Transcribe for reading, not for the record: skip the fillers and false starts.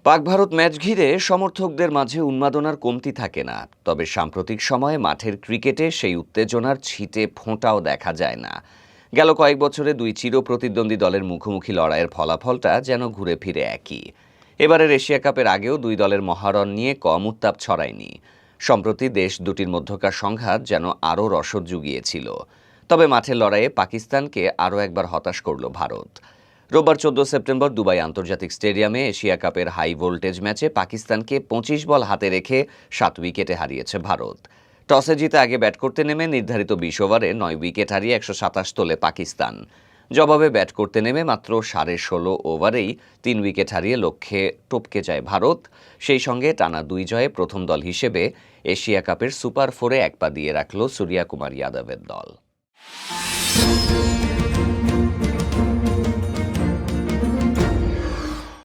পাক ভারত ম্যাচ ঘিরে সমর্থকদের মাঝে উন্মাদনার কমতি থাকে না, তবে সাম্প্রতিক সময়ে মাঠের ক্রিকেটে সেই উত্তেজনার ছিটে ফোঁটাও দেখা যায় না। গেল কয়েক বছরে দুই চির প্রতিদ্বন্দ্বী দলের মুখোমুখি লড়াইয়ের ফলাফলটা যেন ঘুরে ফিরে একই। এবারের এশিয়া কাপের আগেও দুই দলের মহারণ নিয়ে কম উত্তাপ ছড়ায়নি। সম্প্রতি দেশ দুটির মধ্যকার সংঘাত যেন আরও রসদ জুগিয়েছিল। তবে মাঠের লড়াইয়ে পাকিস্তানকে আরও একবার হতাশ করল ভারত। রোববার 14 সেপ্টেম্বর দুবাই আন্তর্জাতিক স্টেডিয়ামে এশিয়া কাপের হাই ভোল্টেজ ম্যাচে পাকিস্তানকে 25 বল হাতে রেখে 7 উইকেটে হারিয়েছে ভারত। টসে জিতে আগে ব্যাট করতে নেমে নির্ধারিত 20 ওভারে 9 উইকেট হারিয়ে 127 তোলে পাকিস্তান। জবাবে ব্যাট করতে নেমে মাত্র 16.5 ওভারেই 3 উইকেট হারিয়ে লক্ষ্যে টপকে যায় ভারত। সেই সঙ্গে টানা 2 জয়ে প্রথম দল হিসেবে এশিয়া কাপের সুপার 4-এ এক পা দিয়ে রাখল সূর্যকুমার যাদবের দল।